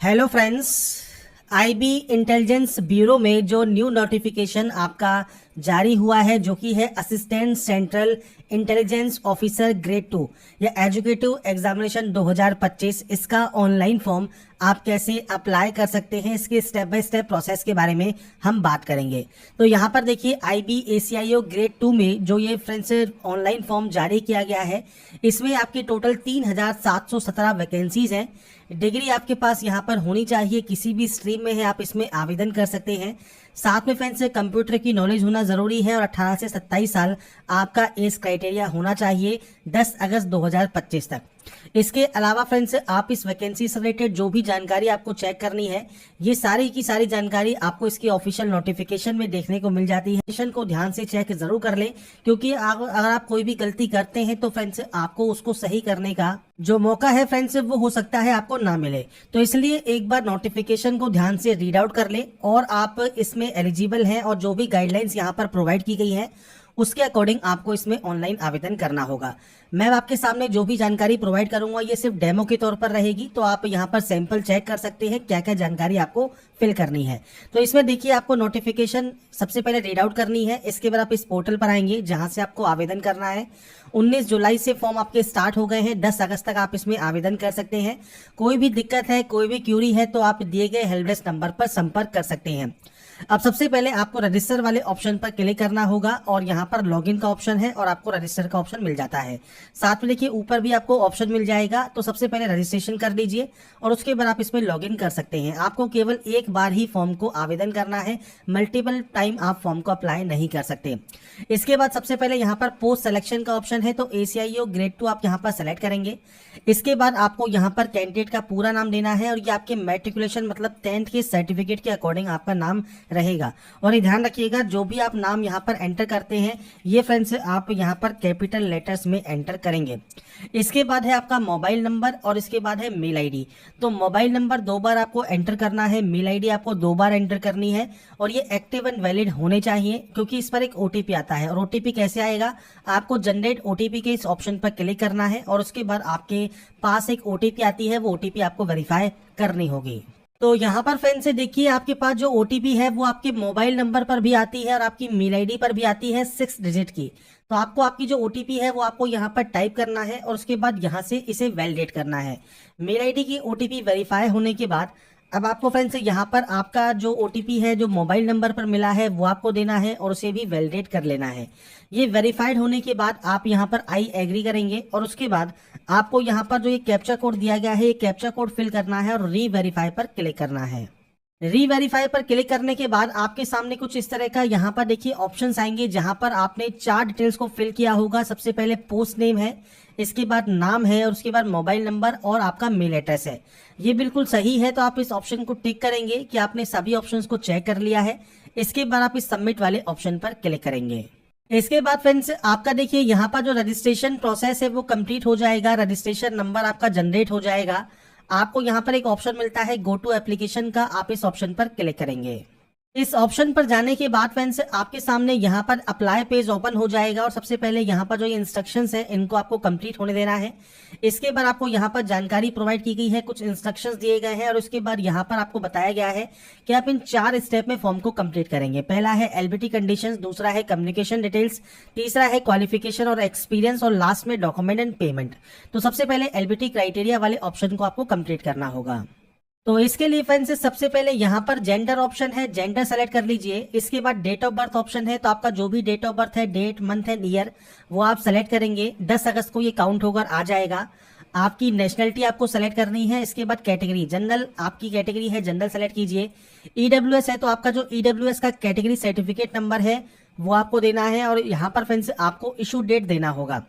Hello friends. IB intelligence bureau में जो new notification आपका जारी हुआ है जो कि है assistant central intelligence officer grade 2 या एजुकेटिव एग्जामिनेशन 2025, इसका ऑनलाइन फॉर्म आप कैसे अप्लाई कर सकते हैं, इसके स्टेप बाय स्टेप प्रोसेस के बारे में हम बात करेंगे। तो यहाँ पर देखिए आईबी एसीआईओ ग्रेड 2 में जो ये फ्रेंड्स ऑनलाइन फॉर्म जारी किया गया है, इसमें आपकी टोटल 3717 वैकेंसीज हैं। डिग्री आपके पास यहाँ पर होनी चाहिए, किसी भी स्ट्रीम में है आप इसमें आवेदन कर सकते हैं। साथ में फ्रेंड्स कंप्यूटर की नॉलेज होना जरूरी है और 18 से 27 साल आपका एज क्राइटेरिया होना चाहिए 10 अगस्त 2025 तक। इसके अलावा फ्रेंड्स आप इस वैकेंसी से रिलेटेड जो भी जानकारी आपको चेक करनी है, ये सारी की सारी जानकारी आपको इसकी ऑफिशियल नोटिफिकेशन में देखने को मिल जाती है। नोटिफिकेशन को ध्यान से चेक जरूर कर लें, क्योंकि अगर आप कोई भी गलती करते हैं तो फ्रेंड्स आपको उसको सही करने का जो मौका है फ्रेंड्स वो हो सकता है आपको ना मिले। तो इसलिए एक बार नोटिफिकेशन को ध्यान से रीड आउट कर लें और आप इसमें एलिजिबल हैं और जो भी गाइडलाइंस यहाँ पर प्रोवाइड की गई है उसके अकॉर्डिंग आपको इसमें ऑनलाइन आवेदन करना होगा। मैं आपके सामने जो भी जानकारी प्रोवाइड करूंगा ये सिर्फ डेमो के तौर पर रहेगी, तो आप यहाँ पर सैंपल चेक कर सकते हैं क्या क्या जानकारी आपको फिल करनी है। तो इसमें देखिए आपको नोटिफिकेशन सबसे पहले रीड आउट करनी है, इसके बाद आप इस पोर्टल पर आएंगे जहां से आपको आवेदन करना है। 19 जुलाई से फॉर्म आपके स्टार्ट हो गए हैं, 10 अगस्त तक आप इसमें आवेदन कर सकते हैं। कोई भी दिक्कत है, कोई भी क्यूरी है तो आप दिए गए हेल्प डेस्क नंबर पर संपर्क कर सकते हैं। अब सबसे पहले आपको रजिस्टर वाले ऑप्शन पर क्लिक करना होगा और यहाँ पर लॉगिन का ऑप्शन है और आपको रजिस्टर का ऑप्शन मिल जाता है। साथ में देखिए ऊपर भी आपको ऑप्शन मिल जाएगा, तो सबसे पहले रजिस्ट्रेशन कर लीजिए और उसके बाद आप इसमें लॉगिन कर सकते हैं। आपको केवल एक बार ही फॉर्म को आवेदन करना है, मल्टीपल टाइम आप फॉर्म को अप्लाई नहीं कर सकते। इसके बाद सबसे पहले यहाँ पर पोस्ट सिलेक्शन का ऑप्शन है, तो एसीआईओ ग्रेड 2 आप यहाँ पर सेलेक्ट करेंगे। इसके बाद आपको यहाँ पर कैंडिडेट का पूरा नाम देना है और ये आपके मैट्रिकुलेशन मतलब 10th के सर्टिफिकेट के अकॉर्डिंग आपका नाम रहेगा। और ये ध्यान रखिएगा जो भी आप नाम यहाँ पर एंटर करते हैं ये फ्रेंड्स आप यहाँ पर कैपिटल लेटर्स में एंटर करेंगे। इसके बाद है आपका मोबाइल नंबर और इसके बाद है मेल आईडी। तो मोबाइल नंबर 2 बार आपको एंटर करना है, मेल आईडी आपको 2 बार एंटर करनी है और ये एक्टिव एंड वैलिड होने चाहिए, क्योंकि इस पर एक ओटीपी आता है। और ओटीपी कैसे आएगा, आपको जनरेट ओटीपी के इस ऑप्शन पर क्लिक करना है और उसके बाद आपके पास एक ओटीपी आती है, वो ओटीपी आपको वेरीफाई करनी होगी। तो यहाँ पर फ्रेंड्स से देखिए आपके पास जो ओटीपी है वो आपके मोबाइल नंबर पर भी आती है और आपकी मेल आईडी पर भी आती है 6 डिजिट की। तो आपको आपकी जो ओटीपी है वो आपको यहाँ पर टाइप करना है और उसके बाद यहाँ से इसे वैलिडेट करना है। मेल आईडी की ओटीपी वेरीफाई होने के बाद अब आपको फ्रेंड्स यहाँ पर आपका जो ओटीपी है जो मोबाइल नंबर पर मिला है वो आपको देना है और उसे भी वैलिडेट कर लेना है। ये वेरीफाइड होने के बाद आप यहाँ पर आई एग्री करेंगे और उसके बाद आपको यहाँ पर जो ये कैप्चा कोड दिया गया है ये कैप्चा कोड फिल करना है और री वेरीफाई पर क्लिक करना है। री वेरीफाई पर क्लिक करने के बाद आपके सामने कुछ इस तरह का यहाँ पर देखिए ऑप्शंस आएंगे जहां पर आपने 4 डिटेल्स को फिल किया होगा। सबसे पहले पोस्ट नेम है, इसके बाद नाम है और उसके बाद मोबाइल नंबर और आपका मेल एड्रेस है। ये बिल्कुल सही है, तो आप इस ऑप्शन को टिक करेंगे कि आपने सभी ऑप्शंस को चेक कर लिया है। इसके बाद आप इस सबमिट वाले ऑप्शन पर क्लिक करेंगे। इसके बाद फ्रेंड्स आपका देखिए यहाँ पर जो रजिस्ट्रेशन प्रोसेस है वो कंप्लीट हो जाएगा, रजिस्ट्रेशन नंबर आपका जनरेट हो जाएगा। आपको यहाँ पर एक ऑप्शन मिलता है गो टू एप्लीकेशन का, आप इस ऑप्शन पर क्लिक करेंगे। इस ऑप्शन पर जाने के बाद फ्रेंड्स आपके सामने यहाँ पर अप्लाई पेज ओपन हो जाएगा और सबसे पहले यहाँ पर जो ये इंस्ट्रक्शंस है इनको आपको कंप्लीट होने देना है। इसके बाद आपको यहाँ पर जानकारी प्रोवाइड की गई है, कुछ इंस्ट्रक्शंस दिए गए हैं और उसके बाद यहाँ पर आपको बताया गया है कि आप इन 4 स्टेप में फॉर्म को कंप्लीट करेंगे। पहला है एलबीटी कंडीशंस, दूसरा है कम्युनिकेशन डिटेल्स, तीसरा है क्वालिफिकेशन और एक्सपीरियंस और लास्ट में डॉक्यूमेंट एंड पेमेंट। तो सबसे पहले एलबीटी क्राइटेरिया वाले ऑप्शन को आपको कंप्लीट करना होगा। तो इसके लिए फ्रेंड्स सबसे पहले यहाँ पर जेंडर ऑप्शन है, जेंडर सेलेक्ट कर लीजिए। इसके बाद डेट ऑफ बर्थ ऑप्शन है, तो आपका जो भी डेट ऑफ बर्थ है, डेट मंथ एंड ईयर वो आप सेलेक्ट करेंगे। 10 अगस्त को ये काउंट होकर आ जाएगा। आपकी नेशनलिटी आपको सेलेक्ट करनी है। इसके बाद कैटेगरी जनरल, आपकी कैटेगरी है जनरल सेलेक्ट कीजिए। ईडब्ल्यूएस है तो आपका जो ईडब्ल्यूएस का कैटेगरी सर्टिफिकेट नंबर है वो आपको देना है और यहाँ पर फ्रेंड्स आपको इशू डेट देना होगा।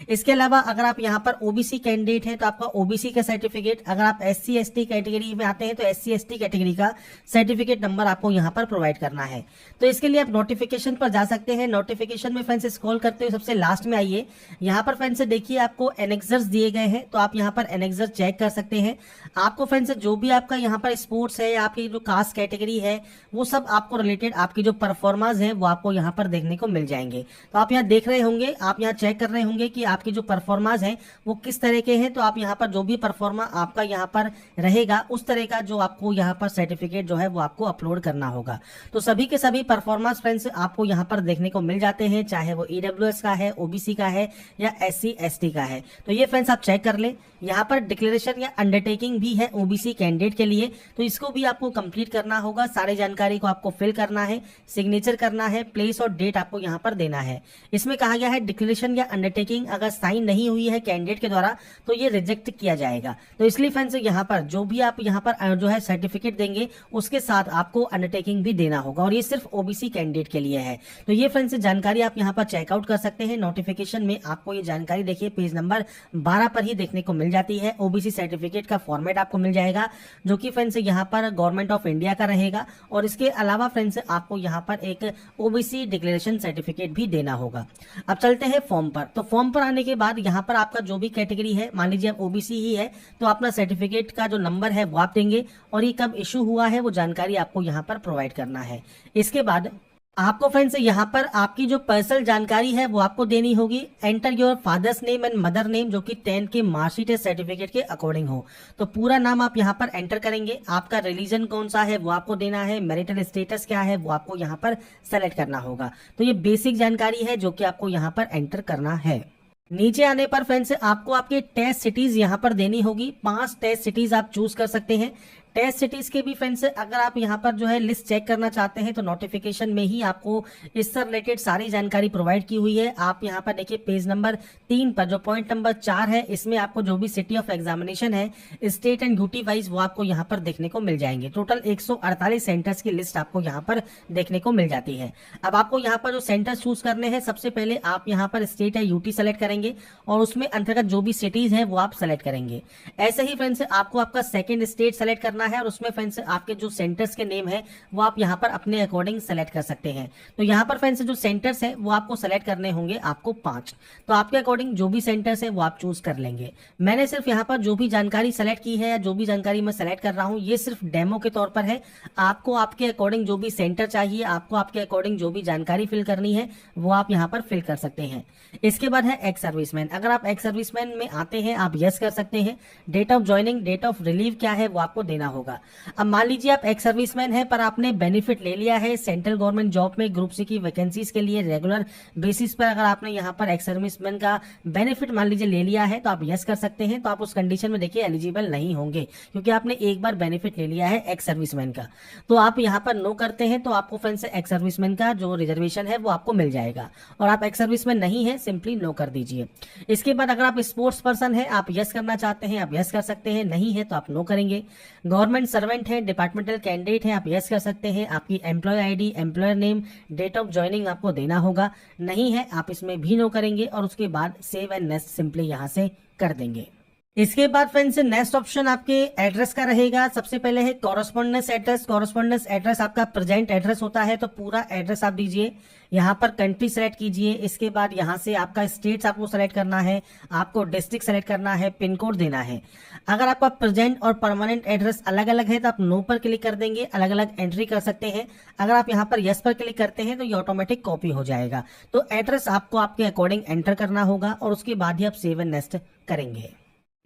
इसके अलावा अगर आप यहाँ पर ओबीसी कैंडिडेट हैं तो आपका ओबीसी का सर्टिफिकेट, अगर आप एससी एसटी कैटेगरी में आते हैं तो एससी एसटी कैटेगरी का सर्टिफिकेट नंबर आपको यहाँ पर प्रोवाइड करना है। तो इसके लिए आप नोटिफिकेशन पर जा सकते हैं। नोटिफिकेशन में फ्रेंड्स स्क्रॉल करते हुए सबसे लास्ट में आइए, यहाँ पर फ्रेंड्स देखिए आपको एनेक्सर्स दिए गए हैं, तो आप यहाँ पर एनेक्सर चेक कर सकते हैं। आपको फ्रेंड्स जो भी आपका यहाँ पर स्पोर्ट्स है, आपकी जो कास्ट कैटेगरी है, वो सब आपको रिलेटेड आपकी जो परफॉर्मेंस है वो आपको यहाँ पर देखने को मिल जाएंगे। तो आप यहाँ देख रहे होंगे, आप यहाँ चेक कर रहे होंगे कि आपके जो परफॉर्माज हैं वो किस तरह के हैं। तो आप यहाँ पर जो भी परफॉर्मा आपका यहाँ पर रहेगा उस तरह का जो आपको यहाँ पर सर्टिफिकेट जो है वो आपको अपलोड करना होगा। तो सभी के सभी परफॉर्मेंस फ्रेंड्स आपको यहाँ पर देखने को मिल जाते हैं, चाहे वो ईडब्ल्यूएस का है, ओबीसी का है या एससी एसटी का है। तो ये फ्रेंड्स आप चेक कर ले। यहाँ पर डिक्लेरेशन या अंडरटेकिंग भी है ओबीसी कैंडिडेट के लिए, तो इसको भी आपको कंप्लीट करना होगा। सारी जानकारी को आपको फिल करना है, सिग्नेचर करना है, प्लेस और डेट आपको यहाँ पर देना है। इसमें कहा गया है डिक्लेरेशन या अंडरटेकिंग अगर साइन नहीं हुई है कैंडिडेट के द्वारा तो ये रिजेक्ट किया जाएगा। तो इसलिए फ्रेंड्स यहाँ पर जो भी आप यहाँ पर जो है सर्टिफिकेट देंगे उसके साथ आपको अंडरटेकिंग भी देना होगा, और ये सिर्फ ओबीसी कैंडिडेट के लिए है। तो ये फ्रेंड्स जानकारी आप यहाँ पर चेकआउट कर सकते हैं। नोटिफिकेशन में आपको ये जानकारी देखिए पेज नंबर 12 पर ही देखने को मिल जाती है। ओबीसी सर्टिफिकेट का फॉर्मेट आपको मिल जाएगा जो कि फ्रेंड्स यहाँ पर गवर्नमेंट ऑफ इंडिया का रहेगा, और इसके अलावा फ्रेंड्स आपको यहाँ पर एक ओबीसी डिक्लेरेशन सर्टिफिकेट भी देना होगा। अब चलते हैं फॉर्म पर। तो फॉर्म पर आने के बाद यहाँ पर आपका जो भी कैटेगरी है, मान लीजिए आप ओबीसी ही है तो अपना सर्टिफिकेट का जो नंबर है वो आप देंगे, और ये कब इशू हुआ है वो जानकारी आपको यहाँ पर प्रोवाइड करना है। इसके बाद आपको फ्रेंड्स यहाँ पर आपकी जो पर्सनल जानकारी है वो आपको देनी होगी। Enter your father's name and mother name जो कि 10 के मार्कशीट सर्टिफिकेट के अकॉर्डिंग हो। तो पूरा नाम आप यहाँ पर एंटर करेंगे। आपका रिलीजन कौन सा है वो आपको देना है, मैरिटल स्टेटस क्या है वो आपको यहाँ पर सेलेक्ट करना होगा। तो ये बेसिक जानकारी है जो कि आपको यहाँ पर एंटर करना है। नीचे आने पर फ्रेंड्स आपको आपके टेस्ट सिटीज यहाँ पर देनी होगी। 5 टेस्ट सिटीज आप चूज कर सकते हैं। टेस्ट सिटीज के भी फ्रेंड्स अगर आप यहाँ पर जो है लिस्ट चेक करना चाहते हैं तो नोटिफिकेशन में ही आपको इससे रिलेटेड सारी जानकारी प्रोवाइड की हुई है। आप यहाँ पर देखिए पेज नंबर 3 पर जो पॉइंट नंबर 4 है इसमें आपको जो भी सिटी ऑफ एग्जामिनेशन है स्टेट एंड ड्यूटी वाइज वो आपको यहाँ पर देखने को मिल जाएंगे। टोटल 148 सेंटर्स की लिस्ट आपको यहाँ पर देखने को मिल जाती है। अब आपको यहाँ पर जो सेंटर चूज करने हैं, सबसे पहले आप यहाँ पर स्टेट या यूटी सेलेक्ट करेंगे और उसमें अंतर्गत जो भी सिटीज है वो आप सेलेक्ट करेंगे। ऐसे ही फ्रेंड्स आपको आपका सेकंड स्टेट सेलेक्ट करना है और उसमें फ्रेंड्स आपके जो सेंटर्स के नेम है वो आप यहाँ पर अपने अकॉर्डिंग सेलेक्ट कर सकते हैं। तो यहाँ पर फ्रेंड्स जो सेंटर्स है वो आपको सेलेक्ट करने होंगे आपको 5। तो आपके अकॉर्डिंग जो भी सेंटर्स है वो आप चूज कर लेंगे। मैंने सिर्फ यहाँ पर जो भी जानकारी सेलेक्ट की है या जो भी जानकारी मैं सेलेक्ट कर रहा हूँ ये सिर्फ डेमो के तौर पर है। आपको आपके अकॉर्डिंग जो भी सेंटर चाहिए, आपको आपके अकॉर्डिंग जो भी जानकारी फिल करनी है वो आप यहाँ पर फिल कर सकते हैं। इसके बाद है एक्स सर्विसमैन। अगर आप एक्स सर्विसमैन में आते हैं आप यस कर सकते हैं। Date of joining, date of relieve क्या है वो आपको देना होगा। अब मान लीजिए आप एक्स सर्विसमैन है पर आपने बेनिफिट ले लिया है सेंट्रल गवर्नमेंट जॉब में ग्रुप सी की वैकेंसीज के लिए रेगुलर बेसिस पर, अगर आपने यहाँ पर एक्स सर्विसमैन का बेनिफिट मान लीजिए ले लिया है तो आप यस कर सकते हैं। तो आप उस कंडीशन में देखिए एलिजिबल नहीं होंगे क्योंकि आपने एक बार बेनिफिट ले लिया है एक्स सर्विसमैन का। तो आप यहाँ पर नो करते हैं तो आपको फ्रेंड्स एक्स सर्विसमैन का जो रिजर्वेशन है वो आपको मिल जाएगा, और आप एक्स सर्विसमैन नहीं है सिंपली नो कर दीजिए। इसके बाद अगर आप स्पोर्ट्स पर्सन है आप यस करना चाहते हैं आप यस कर सकते हैं, नहीं है तो आप नो करेंगे। गवर्नमेंट सर्वेंट है, डिपार्टमेंटल कैंडिडेट है आप यस कर सकते हैं। आपकी employ ID, employer name, date of joining आपको देना होगा, नहीं है आप इसमें भी नो करेंगे और उसके बाद सेव एंड नेक्स्ट सिंपली यहां से कर देंगे। इसके बाद फ्रेंड्स नेक्स्ट ऑप्शन आपके एड्रेस का रहेगा। सबसे पहले है कॉरेस्पॉन्डेंस एड्रेस। कॉरेस्पॉन्डेंस एड्रेस आपका प्रेजेंट एड्रेस होता है, तो पूरा एड्रेस आप दीजिए। यहाँ पर कंट्री सेलेक्ट कीजिए। इसके बाद यहाँ से आपका स्टेट्स आपको सेलेक्ट करना है, आपको डिस्ट्रिक्ट सेलेक्ट करना है, पिन कोड देना है। अगर आपका प्रेजेंट और परमानेंट एड्रेस अलग अलग है तो आप नो पर क्लिक कर देंगे, अलग अलग एंट्री कर सकते हैं। अगर आप यहाँ पर यस पर क्लिक करते हैं तो ये ऑटोमेटिक कॉपी हो जाएगा। तो एड्रेस आपको आपके अकॉर्डिंग एंटर करना होगा और उसके बाद ही आप सेव एंड नेक्स्ट करेंगे।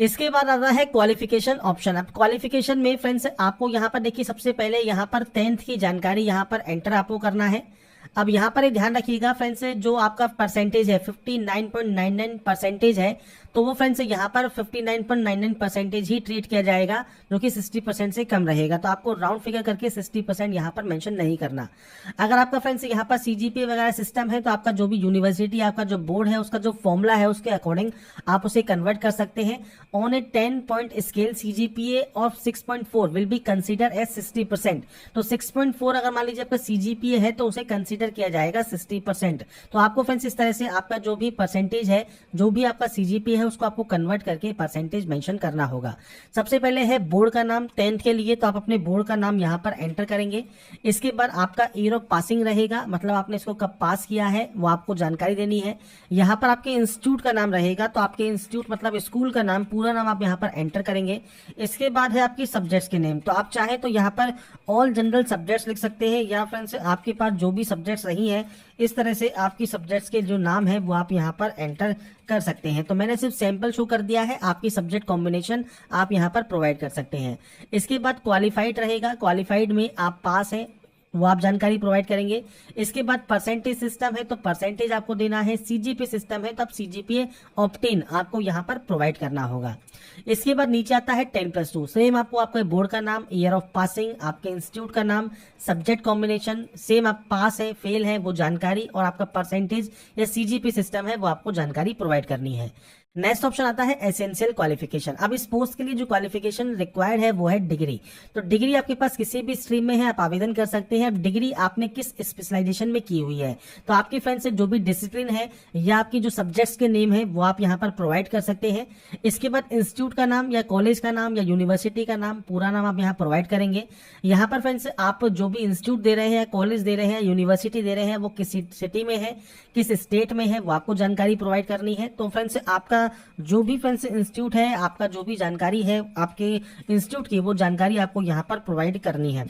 इसके बाद आता है क्वालिफिकेशन ऑप्शन। अब क्वालिफिकेशन में फ्रेंड्स आपको यहाँ पर देखिए सबसे पहले यहाँ पर 10th की जानकारी यहाँ पर एंटर आपको करना है। अब यहाँ पर ध्यान रखिएगा फ्रेंड्स जो आपका परसेंटेज है 59.99 परसेंटेज है, तो वो फ्रेंड्स यहाँ पर 59.99 परसेंटेज ही ट्रीट किया जाएगा जो कि 60% से कम रहेगा। तो आपको राउंड फिगर करके 60% यहाँ पर मेंशन नहीं करना। अगर आपका फ्रेंड्स यहाँ पर सीजीपीए वगैरह सिस्टम है तो आपका जो भी यूनिवर्सिटी आपका जो बोर्ड है उसका जो फॉर्मूला है उसके अकॉर्डिंग आप उसे कन्वर्ट कर सकते हैं। On a 10 point scale CGPA of 6.4 will be consider as 60%। तो 6.4 अगर मान लीजिए आपका सीजीपीए है तो उसे कंसिडर किया जाएगा 60%। तो आपको फ्रेंड्स इस तरह से आपका जो भी परसेंटेज है, जो भी आपका सीजीपीए है उसको आपको कन्वर्ट करके परसेंटेज मेंशन करना होगा। सबसे पहले है बोर्ड का नाम 10th के लिए, तो आप अपने बोर्ड का नाम यहाँ पर एंटर करेंगे। इसके बाद आपका ईयर ऑफ पासिंग रहेगा, मतलब आपने इसको कब पास किया है वो आपको जानकारी देनी है। यहाँ पर आपके इंस्टीट्यूट का नाम रहेगा, तो आपके इंस्टीट्यूट मतलब स्कूल का नाम, पूरा नाम आप यहाँ पर एंटर करेंगे। इसके बाद है आपकी सब्जेक्ट्स के नेम, तो आप चाहे तो यहाँ पर ऑल जनरल सब्जेक्ट्स लिख सकते हैं या फ्रेंड्स आपके पास जो भी सब्जेक्ट सब्जेक्ट्स रही हैं, इस तरह से आपकी सब्जेक्ट्स के जो नाम है वो आप यहाँ पर एंटर कर सकते हैं। तो मैंने सिर्फ सैंपल शो कर दिया है, आपकी सब्जेक्ट कॉम्बिनेशन आप यहाँ पर प्रोवाइड कर सकते हैं। इसके बाद क्वालिफाइड रहेगा, क्वालिफाइड में आप पास हैं वो आप जानकारी प्रोवाइड करेंगे। इसके बाद परसेंटेज सिस्टम है तो परसेंटेज आपको देना है, सीजीपी सिस्टम है तो आप सीजीपीए ऑप्टेन आपको यहाँ पर प्रोवाइड करना होगा। इसके बाद नीचे आता है 10+2, सेम आपको आपके बोर्ड का नाम, ईयर ऑफ पासिंग, आपके इंस्टीट्यूट का नाम, सब्जेक्ट कॉम्बिनेशन, सेम आप पास है फेल है वो जानकारी, और आपका परसेंटेज या सीजीपी सिस्टम है वो आपको जानकारी प्रोवाइड करनी है। नेक्स्ट ऑप्शन आता है एसेंशियल क्वालिफिकेशन। अब इस पोस्ट के लिए जो क्वालिफिकेशन रिक्वायर्ड है वो है डिग्री। तो डिग्री आपके पास किसी भी स्ट्रीम में है आप आवेदन कर सकते हैं। अब डिग्री आपने किस स्पेशलाइजेशन में की हुई है, तो आपके फ्रेंड्स से जो भी डिसिप्लिन है या आपकी जो सब्जेक्ट्स के नेम है वो आप यहाँ पर प्रोवाइड कर सकते हैं। इसके बाद इंस्टीट्यूट का नाम या कॉलेज का नाम या यूनिवर्सिटी का नाम, पूरा नाम आप यहाँ प्रोवाइड करेंगे। यहाँ पर फ्रेंड्स आप जो भी इंस्टीट्यूट दे रहे हैं, कॉलेज दे रहे हैं, यूनिवर्सिटी दे रहे हैं, वो किस सिटी में है, किस स्टेट में है, वो आपको जानकारी प्रोवाइड करनी है। तो फ्रेंड्स आपका जो भी फ्रेंड्स इंस्टीट्यूट है, आपका जो भी जानकारी है आपके इंस्टीट्यूट की, वो जानकारी आपको यहाँ पर प्रोवाइड करनी है।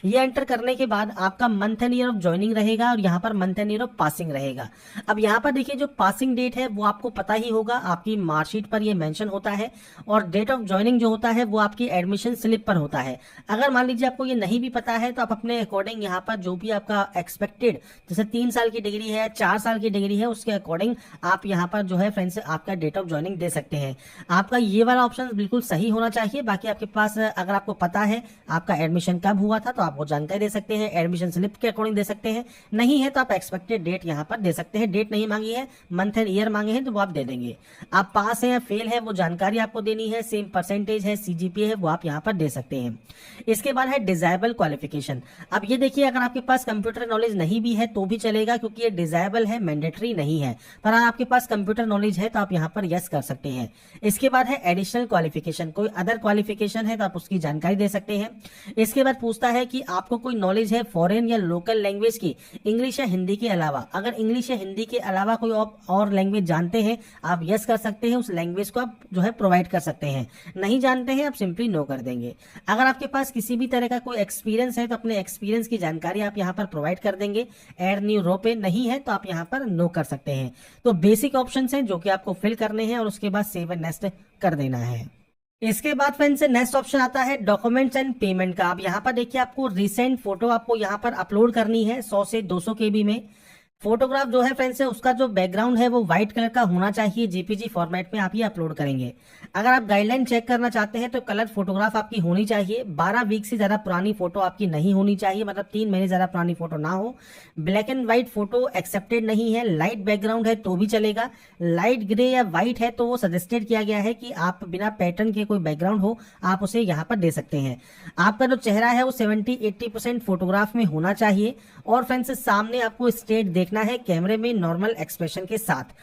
ये एंटर करने के बाद आपका month and year of joining रहेगा और यहाँ per month and year of passing रहेगा। अब यहाँ पर देखिए जो पासिंग डेट है वो आपको पता ही होगा, आपकी मार्कशीट पर ये मेंशन होता है, और डेट ऑफ ज्वाइनिंग जो होता है वो आपकी एडमिशन स्लिप पर होता है। अगर मान लीजिए आपको ये नहीं भी पता है तो आप अपने अकॉर्डिंग यहाँ पर जो भी आपका एक्सपेक्टेड, जैसे 3 साल की डिग्री है, 4 साल की डिग्री है, उसके अकॉर्डिंग आप यहाँ पर जो है फ्रेंड्स आपका डेट ऑफ ज्वाइनिंग दे सकते हैं। आपका ये वाला ऑप्शन बिल्कुल सही होना चाहिए। बाकी आपके पास अगर आपको पता है आपका एडमिशन कब हुआ था तो आप वो जानकारी दे सकते हैं, एडमिशन स्लिप के अकॉर्डिंग दे सकते हैं। नहीं है तो आप एक्सपेक्टेड डेट यहाँ पर दे सकते हैं। डेट नहीं मांगी है, मंथ एंड ईयर मांगे हैं तो वो आप दे देंगे। आप पास है या फेल है वो जानकारी आपको देनी है, सेम परसेंटेज है, सीजीपीए है वो आप यहाँ पर दे सकते हैं। इसके बाद है डिजायबल क्वालिफिकेशन। अब ये देखिए अगर आपके पास कंप्यूटर नॉलेज नहीं भी है तो भी चलेगा, क्योंकि ये डिजायबल है, मैंडेटरी नहीं है। पर अगर आपके पास कंप्यूटर नॉलेज है तो आप यहाँ पर यस कर सकते हैं। इसके बाद है एडिशनल क्वालिफिकेशन, कोई अदर क्वालिफिकेशन है तो आप उसकी जानकारी दे सकते हैं। इसके बाद पूछता है कि आपको कोई नॉलेज है फॉरेन या लोकल लैंग्वेज की, इंग्लिश या हिंदी के अलावा। अगर इंग्लिश या हिंदी के अलावा कोई और लैंग्वेज जानते हैं आप यस कर सकते हैं, उस लैंग्वेज को आप जो है प्रोवाइड कर सकते हैं। नहीं जानते हैं आप सिंपली नो कर देंगे। अगर आपके पास किसी भी तरह का कोई एक्सपीरियंस है तो अपने एक्सपीरियंस की जानकारी आप यहाँ पर प्रोवाइड कर देंगे। एड न्यू रो पे नहीं है तो आप यहाँ पर नो कर सकते हैं। तो बेसिक ऑप्शन हैं जो कि आपको फिल करने हैं और उसके बाद सेव एंड नेक्स्ट कर देना है। इसके बाद फ्रेंड्स नेक्स्ट ऑप्शन आता है डॉक्यूमेंट्स एंड पेमेंट का। अब यहाँ पर देखिए आपको रिसेंट फोटो आपको यहाँ पर अपलोड करनी है 100 से 200 KB में। फोटोग्राफ जो है फ्रेंड्स उसका जो बैकग्राउंड है वो व्हाइट कलर का होना चाहिए, जेपीजी फॉर्मेट में आप ये अपलोड करेंगे। अगर आप गाइडलाइन चेक करना चाहते हैं तो कलर फोटोग्राफ आपकी होनी चाहिए। 12 वीक से ज्यादा पुरानी फोटो आपकी नहीं होनी चाहिए, मतलब 3 महीने ज्यादा पुरानी फोटो ना हो। Black and white photo accepted नहीं है। लाइट बैकग्राउंड है तो भी चलेगा, लाइट ग्रे या व्हाइट है तो वो सजेस्टेड किया गया है कि आप बिना पैटर्न के कोई बैकग्राउंड हो आप उसे यहाँ पर दे सकते हैं। आपका जो चेहरा है वो 70-80% फोटोग्राफ में होना चाहिए। और फ्रेंड्स सामने आपको स्ट्रेट देखना है कैमरे में नॉर्मल एक्सप्रेशन के साथ।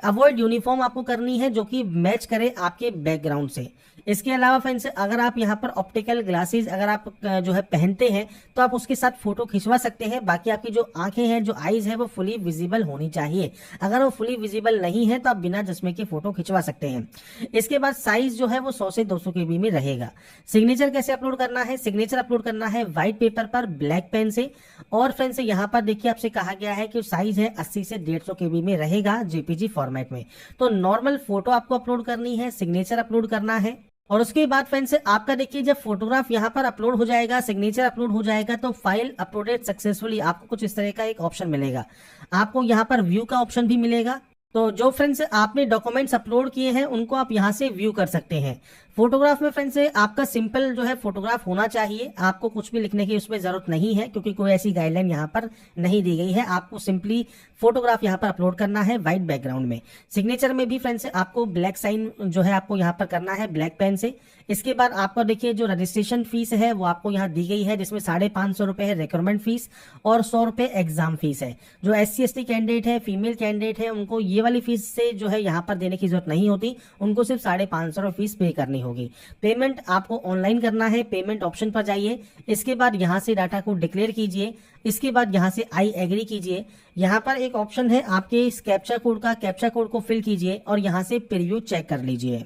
अवॉइड यूनिफॉर्म आपको करनी है जो कि मैच करे आपके बैकग्राउंड से। इसके अलावा फ्रेंड्स अगर आप यहाँ पर ऑप्टिकल ग्लासेस अगर आप जो है पहनते हैं तो आप उसके साथ फोटो खिंचवा सकते हैं। बाकी आपकी जो आंखें हैं, जो आईज है वो फुली विजिबल होनी चाहिए। अगर वो फुली विजिबल नहीं है तो आप बिना चश्मे के फोटो खिंचवा सकते हैं। इसके बाद साइज जो है वो 100 से 200 KB में रहेगा। सिग्नेचर कैसे अपलोड करना है? सिग्नेचर अपलोड करना है व्हाइट पेपर पर ब्लैक पेन से। और फ्रेंड्स यहाँ पर देखिए आपसे कहा गया है कि साइज है 80 से 150 KB में रहेगा जेपीजी फॉर्मेट में। तो नॉर्मल फोटो आपको अपलोड करनी है, सिग्नेचर अपलोड करना है। और उसके बाद फ्रेंड्स आपका देखिए जब फोटोग्राफ यहाँ पर अपलोड हो जाएगा, सिग्नेचर अपलोड हो जाएगा तो फाइल अपलोडेड सक्सेसफुली आपको कुछ इस तरह का एक ऑप्शन मिलेगा। आपको यहाँ पर व्यू का ऑप्शन भी मिलेगा। तो जो फ्रेंड्स आपने डॉक्यूमेंट्स अपलोड किए हैं उनको आप यहाँ से व्यू कर सकते हैं। फोटोग्राफ में फ्रेंड्स आपका सिंपल जो है फोटोग्राफ होना चाहिए, आपको कुछ भी लिखने की उसमें जरूरत नहीं है क्योंकि कोई ऐसी गाइडलाइन यहाँ पर नहीं दी गई है। आपको सिंपली फोटोग्राफ यहाँ पर अपलोड करना है व्हाइट बैकग्राउंड में। सिग्नेचर में भी फ्रेंड्स आपको ब्लैक साइन जो है आपको यहाँ पर करना है ब्लैक पेन से। इसके बाद आपको देखिए जो रजिस्ट्रेशन फीस है वो आपको यहाँ दी गई है, जिसमें 550 रुपए है रिक्वायरमेंट फीस और 100 रुपए एग्जाम फीस है। जो SC/ST कैंडिडेट है, फीमेल कैंडिडेट है, उनको ये वाली फीस से जो है यहाँ पर देने की जरूरत नहीं होती, उनको सिर्फ 550 रुपए फीस पे करनी होगी। पेमेंट आपको ऑनलाइन करना है, पेमेंट ऑप्शन पर जाइए। इसके बाद यहाँ से डाटा को डिक्लेयर कीजिए। इसके बाद यहाँ से आई एग्री कीजिए। यहाँ पर एक ऑप्शन है आपके इस कैप्चा कोड का, कैप्चा कोड को फिल कीजिए और यहाँ से प्रीव्यू चेक कर लीजिए।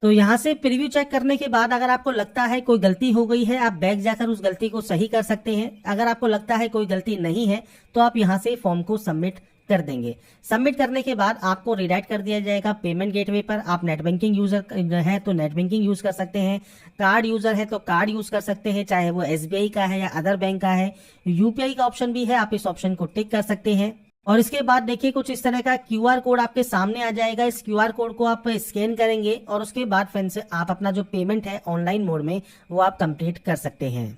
तो यहाँ से प्रीव्यू चेक करने के बाद अगर आपको लगता है कोई गलती हो गई है, आप बैक जाकर उस गलती को सही कर सकते हैं। अगर आपको लगता है कोई गलती नहीं है तो आप यहाँ से फॉर्म को सबमिट कर देंगे। सबमिट करने के बाद आपको रिडायरेक्ट कर दिया जाएगा पेमेंट गेटवे पर। आप नेट बैंकिंग यूजर है तो नेट बैंकिंग यूज कर सकते हैं, कार्ड यूजर है तो कार्ड यूज कर सकते हैं, चाहे वो एसबीआई का है या अदर बैंक का है। यूपीआई का ऑप्शन भी है, आप इस ऑप्शन को टिक कर सकते हैं। और इसके बाद देखिए कुछ इस तरह का क्यूआर कोड आपके सामने आ जाएगा। इस क्यूआर कोड को आप स्कैन करेंगे और उसके बाद फिर से आप अपना जो पेमेंट है ऑनलाइन मोड में वो आप कंप्लीट कर सकते हैं।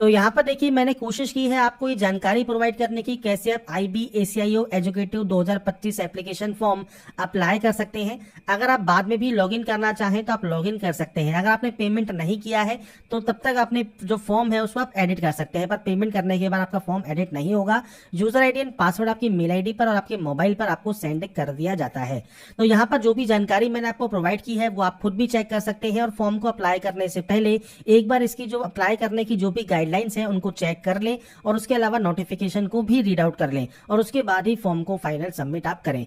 तो यहाँ पर देखिए मैंने कोशिश की है आपको ये जानकारी प्रोवाइड करने की कैसे आप IBACIO educative 2025 application form apply कर सकते हैं। अगर आप बाद में भी लॉगिन करना चाहें तो आप लॉगिन कर सकते हैं। अगर आपने पेमेंट नहीं किया है तो तब तक अपने जो फॉर्म है उसको आप एडिट कर सकते हैं, पर पेमेंट करने के बाद आपका फॉर्म एडिट नहीं होगा। यूजर ID एंड पासवर्ड आपकी मेल ID पर और आपके मोबाइल पर आपको सेंड कर दिया जाता है। तो यहाँ पर जो भी जानकारी मैंने आपको प्रोवाइड की है वो आप खुद भी चेक कर सकते हैं और फॉर्म को अप्लाई करने से पहले एक बार इसकी जो अप्लाई करने की जो भी गाइडलाइंस हैं उनको चेक कर लें और उसके अलावा नोटिफिकेशन को भी रीड आउट कर लें और उसके बाद ही फॉर्म को फाइनल सबमिट आप करें।